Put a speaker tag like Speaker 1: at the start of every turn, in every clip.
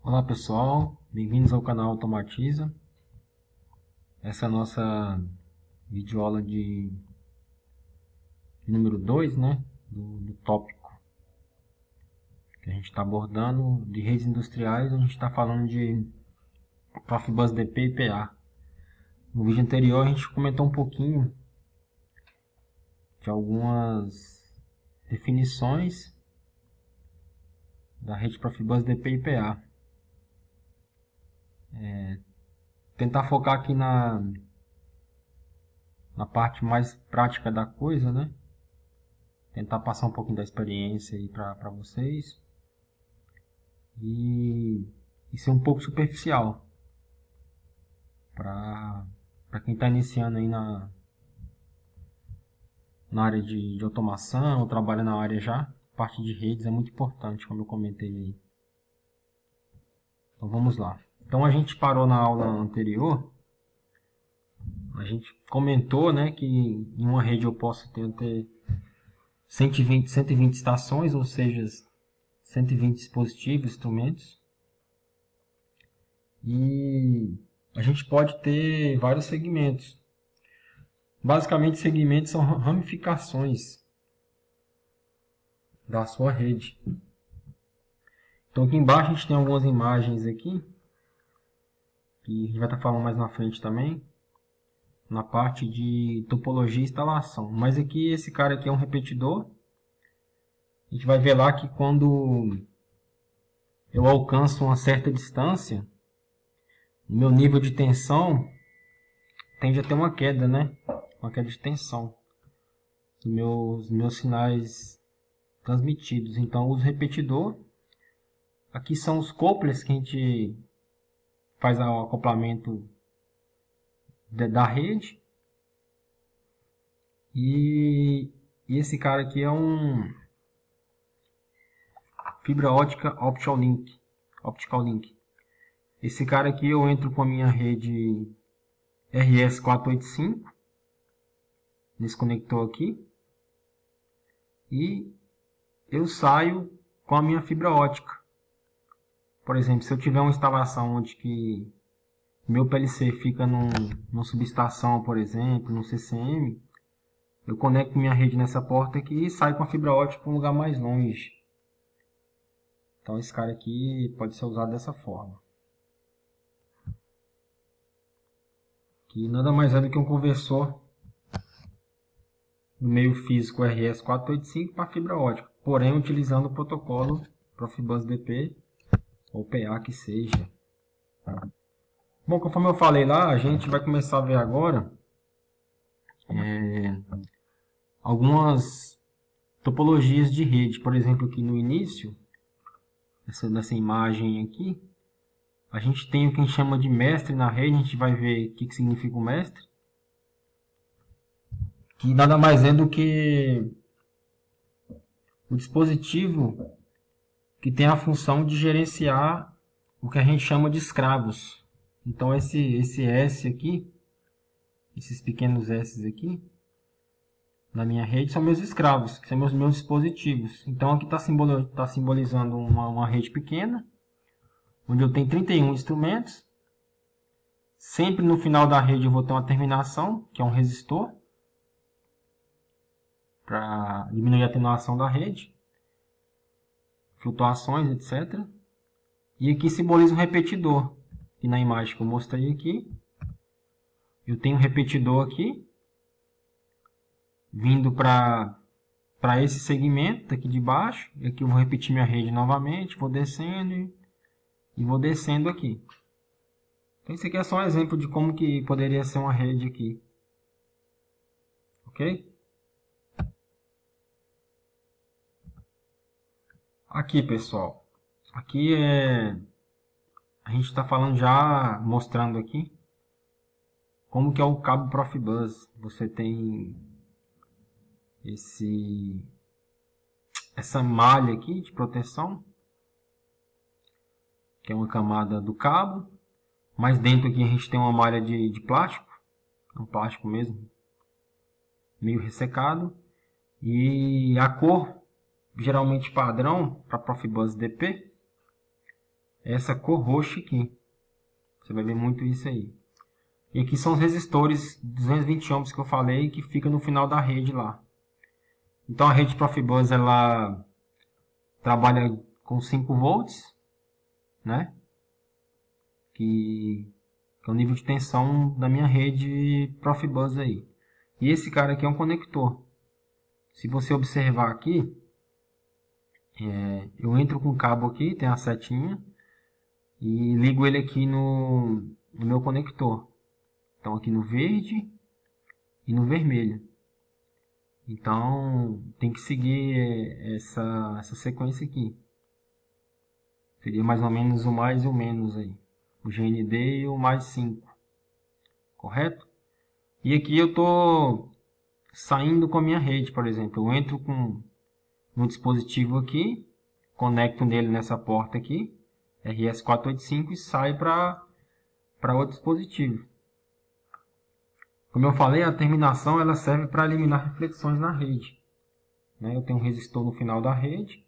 Speaker 1: Olá pessoal, bem-vindos ao canal Automatiza. Essa é a nossa videoaula de número 2, né? Do tópico que a gente está abordando de redes industriais. A gente está falando de Profibus DP e PA. No vídeo anterior a gente comentou um pouquinho de algumas definições da rede Profibus DP e PA. Tentar focar aqui na parte mais prática da coisa, né? Tentar passar um pouquinho da experiência aí para vocês e ser um pouco superficial para quem está iniciando aí na área de automação ou trabalha na área já. A parte de redes é muito importante, como eu comentei aí. Então vamos lá. Então a gente parou na aula anterior. A gente comentou, né, que em uma rede eu posso ter 120 estações, ou seja, 120 dispositivos, instrumentos. E a gente pode ter vários segmentos. Basicamente, segmentos são ramificações da sua rede. Então aqui embaixo a gente tem algumas imagens aqui, que a gente vai estar falando mais na frente também, na parte de topologia e instalação. Mas aqui, esse cara aqui é um repetidor. A gente vai ver lá que quando eu alcanço uma certa distância, o meu nível de tensão tende a ter uma queda, né? Uma queda de tensão dos meus sinais transmitidos. Então, eu uso repetidor. Aqui são os couplers que a gente faz o acoplamento da rede. E esse cara aqui é um fibra ótica Optical Link. Esse cara aqui eu entro com a minha rede RS485 nesse conector aqui e eu saio com a minha fibra ótica. Por exemplo, se eu tiver uma instalação onde que meu PLC fica numa subestação, por exemplo, no CCM, eu conecto minha rede nessa porta aqui e saio com a fibra ótica para um lugar mais longe. Então esse cara aqui pode ser usado dessa forma. Que nada mais é do que um conversor do meio físico RS485 para fibra ótica, porém utilizando o protocolo Profibus DP ou PA que seja. Bom, conforme eu falei lá, a gente vai começar a ver agora algumas topologias de rede. Por exemplo, aqui no início dessa imagem aqui, a gente tem o que a gente chama de mestre na rede. A gente vai ver o que significa o mestre, que nada mais é do que o dispositivo que tem a função de gerenciar o que a gente chama de escravos. Então esse S aqui, esses pequenos S aqui, na minha rede são meus escravos, que são meus dispositivos. Então aqui está simbolizando uma rede pequena, onde eu tenho 31 instrumentos. Sempre no final da rede eu vou ter uma terminação, que é um resistor, para diminuir a atenuação da rede, flutuações, etc. E aqui simboliza um repetidor. E na imagem que eu mostrei aqui, eu tenho um repetidor aqui, vindo para esse segmento aqui de baixo. E aqui eu vou repetir minha rede novamente, vou descendo e vou descendo aqui. Então esse aqui é só um exemplo de como que poderia ser uma rede aqui. Ok? Aqui, pessoal. Aqui a gente está falando já, mostrando aqui como que é o cabo Profibus. Você tem essa malha aqui de proteção, que é uma camada do cabo. Mais dentro aqui a gente tem uma malha de plástico, um plástico mesmo, meio ressecado. E a cor, geralmente padrão para Profibus DP, é essa cor roxa aqui. Você vai ver muito isso aí. E aqui são os resistores 220 ohms que eu falei, que fica no final da rede lá. Então a rede Profibus, ela trabalha com 5 volts, né? Que é o nível de tensão da minha rede Profibus aí. E esse cara aqui é um conector. Se você observar aqui, eu entro com o cabo aqui, tem a setinha, e ligo ele aqui no meu conector. Então aqui no verde e no vermelho. Então tem que seguir essa sequência aqui. Seria mais ou menos o mais e o menos aí. O GND e o mais 5. Correto? E aqui eu estou saindo com a minha rede, por exemplo. Eu entro no dispositivo aqui, conecto nele nessa porta aqui, RS485, e saio para outro dispositivo. Como eu falei, a terminação ela serve para eliminar reflexões na rede. Eu tenho um resistor no final da rede,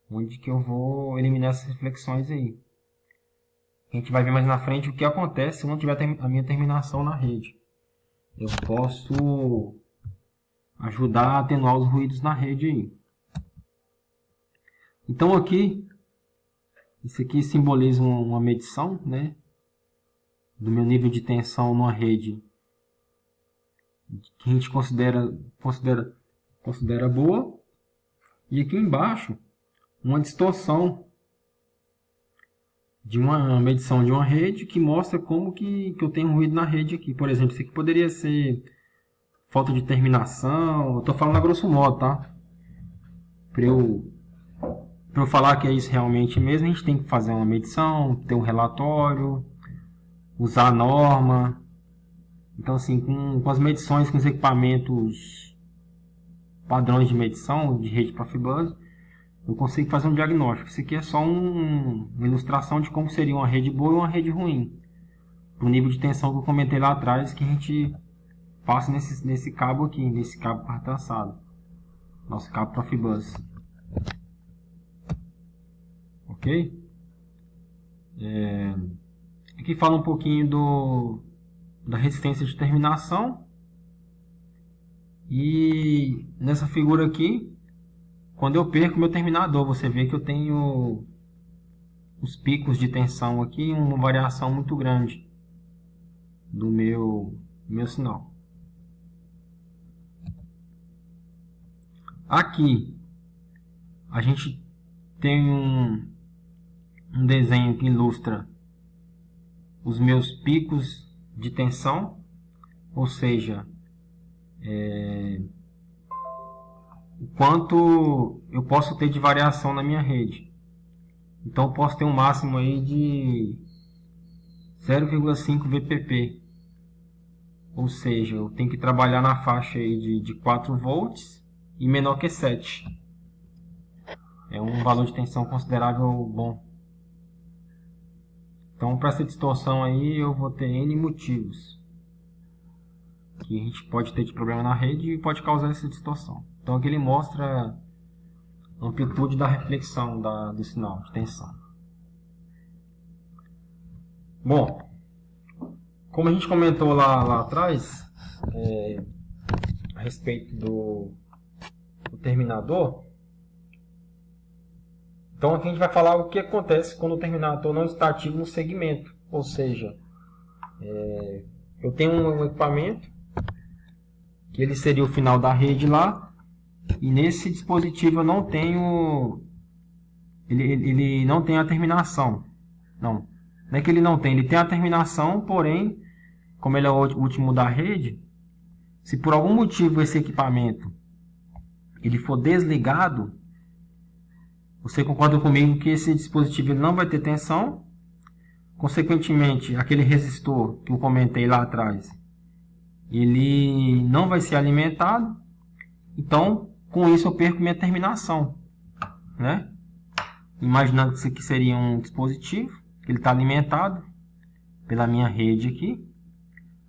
Speaker 1: onde que eu vou eliminar essas reflexões aí. A gente vai ver mais na frente o que acontece se não tiver a minha terminação na rede. Eu posso ajudar a atenuar os ruídos na rede aí. Então aqui, isso aqui simboliza uma medição, né, do meu nível de tensão numa rede que a gente considera boa. E aqui embaixo, uma distorção de uma medição de uma rede que mostra como que eu tenho ruído na rede aqui. Por exemplo, isso aqui poderia ser falta de terminação. Eu estou falando a grosso modo, tá? Para eu falar que é isso realmente mesmo, a gente tem que fazer uma medição, ter um relatório, usar a norma. Então, assim, com as medições, com os equipamentos padrões de medição de rede Profibus, eu consigo fazer um diagnóstico. Isso aqui é só uma ilustração de como seria uma rede boa e uma rede ruim. O nível de tensão que eu comentei lá atrás, que a gente passa nesse cabo aqui, nesse cabo traçado. Nosso cabo Profibus. Ok? Aqui fala um pouquinho da resistência de terminação. E nessa figura aqui, quando eu perco meu terminador, você vê que eu tenho os picos de tensão aqui, uma variação muito grande do meu sinal. Aqui a gente tem um desenho que ilustra os meus picos de tensão, ou seja, o quanto eu posso ter de variação na minha rede. Então eu posso ter um máximo aí de 0,5 VPP, ou seja, eu tenho que trabalhar na faixa aí de 4 volts e menor que 7. É um valor de tensão considerável bom. Então, para essa distorção aí, eu vou ter N motivos que a gente pode ter de problema na rede e pode causar essa distorção. Então, aqui ele mostra a amplitude da reflexão do sinal de tensão. Bom, como a gente comentou lá atrás, a respeito do terminador, então aqui a gente vai falar o que acontece quando o terminador não está ativo no segmento. Ou seja, eu tenho um equipamento, que ele seria o final da rede lá, e nesse dispositivo eu não tenho, ele não tem a terminação. Não é que ele não tem, ele tem a terminação, porém, como ele é o último da rede, se por algum motivo esse equipamento ele for desligado, você concorda comigo que esse dispositivo ele não vai ter tensão? Consequentemente, aquele resistor que eu comentei lá atrás, ele não vai ser alimentado. Então, com isso eu perco minha terminação, né? Imaginando que isso aqui seria um dispositivo, ele está alimentado pela minha rede aqui.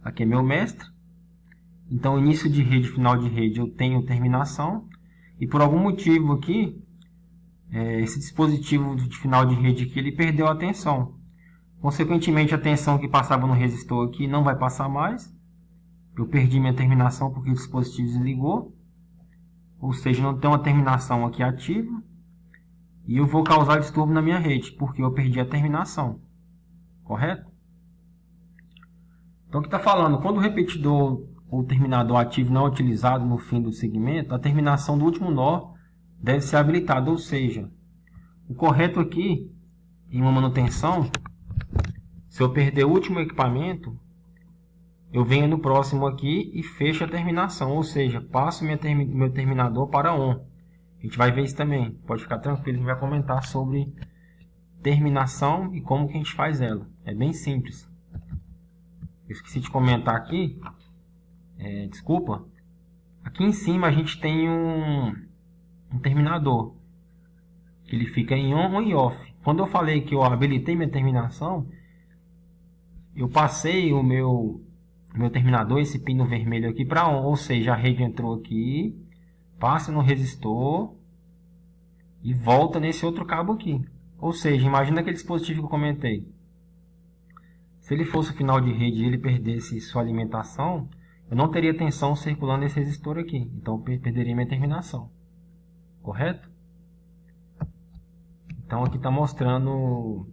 Speaker 1: Aqui é meu mestre. Então, início de rede, final de rede, eu tenho terminação. E por algum motivo aqui, esse dispositivo de final de rede aqui, ele perdeu a tensão. Consequentemente, a tensão que passava no resistor aqui não vai passar mais. Eu perdi minha terminação porque o dispositivo desligou. Ou seja, não tem uma terminação aqui ativa. E eu vou causar distúrbio na minha rede, porque eu perdi a terminação. Correto? Então, o que está falando? Quando o repetidor ou terminador ativo não é utilizado no fim do segmento, a terminação do último nó deve ser habilitada. Ou seja, o correto aqui, em uma manutenção, se eu perder o último equipamento, eu venho no próximo aqui e fecho a terminação. Ou seja, passo meu terminador para on. A gente vai ver isso também. Pode ficar tranquilo, a gente vai comentar sobre terminação e como que a gente faz ela. É bem simples. Eu esqueci de comentar aqui. Desculpa. Aqui em cima a gente tem um terminador. Ele fica em on e off. Quando eu falei que eu habilitei minha terminação, eu passei o meu terminador, esse pino vermelho aqui, para on. Ou seja, a rede entrou aqui, passa no resistor e volta nesse outro cabo aqui. Ou seja, imagina aquele dispositivo que eu comentei. Se ele fosse o final de rede e ele perdesse sua alimentação, eu não teria tensão circulando nesse resistor aqui. Então eu perderia minha terminação. Correto? Então aqui está mostrando o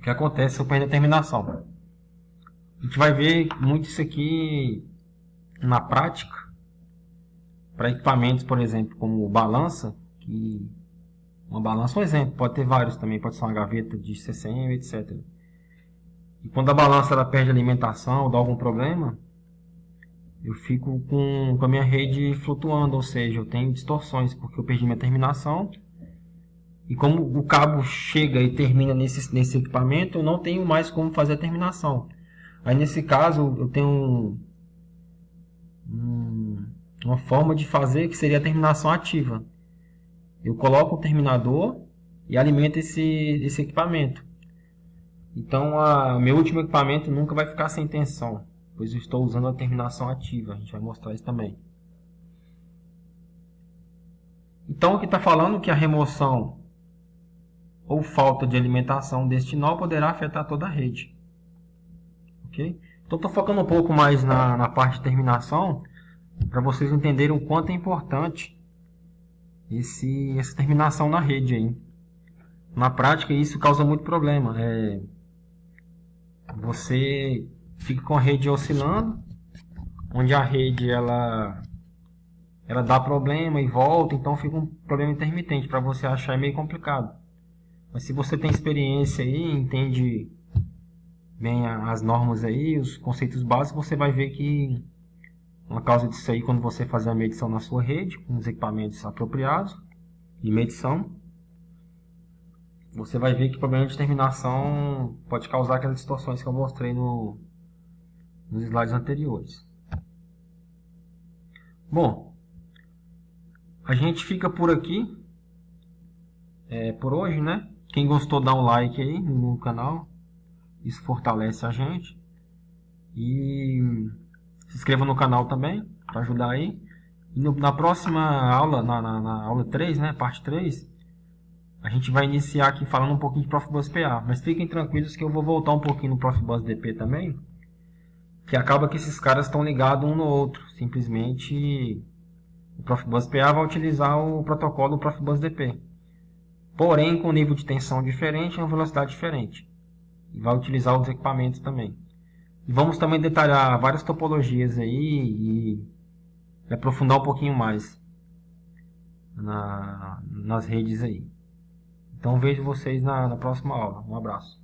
Speaker 1: que acontece se eu perder a terminação. A gente vai ver muito isso aqui na prática para equipamentos, por exemplo, como balança. Uma balança, um exemplo, pode ter vários também, pode ser uma gaveta de CCM, etc. E quando a balança ela perde alimentação ou dá algum problema, eu fico com a minha rede flutuando, ou seja, eu tenho distorções porque eu perdi minha terminação. E como o cabo chega e termina nesse equipamento, eu não tenho mais como fazer a terminação. Aí nesse caso eu tenho uma forma de fazer que seria a terminação ativa. Eu coloco o terminador e alimento esse equipamento. Então o meu último equipamento nunca vai ficar sem tensão, pois eu estou usando a terminação ativa. A gente vai mostrar isso também. Então aqui está falando que a remoção ou falta de alimentação deste nó poderá afetar toda a rede. Ok? Então estou focando um pouco mais na parte de terminação, para vocês entenderem o quanto é importante essa terminação na rede aí. Na prática isso causa muito problema. Você fica com a rede oscilando, onde a rede ela dá problema e volta, então fica um problema intermitente. Para você achar é meio complicado. Mas se você tem experiência aí, entende bem as normas aí, os conceitos básicos, você vai ver que uma causa disso aí, quando você fazer a medição na sua rede, com os equipamentos apropriados de medição, você vai ver que o problema de terminação pode causar aquelas distorções que eu mostrei nos slides anteriores. Bom, a gente fica por aqui por hoje, né? Quem gostou, dá um like aí no canal. Isso fortalece a gente. E se inscreva no canal também, para ajudar aí. E na próxima aula, na aula 3, né? Parte 3, a gente vai iniciar aqui falando um pouquinho de Profibus PA. Mas fiquem tranquilos que eu vou voltar um pouquinho no Profibus DP também. Que acaba que esses caras estão ligados um no outro. Simplesmente o Profibus PA vai utilizar o protocolo do Profibus DP. Porém, com nível de tensão diferente e uma velocidade diferente. E vai utilizar os equipamentos também. E vamos também detalhar várias topologias aí e aprofundar um pouquinho mais nas redes aí. Então vejo vocês na próxima aula. Um abraço.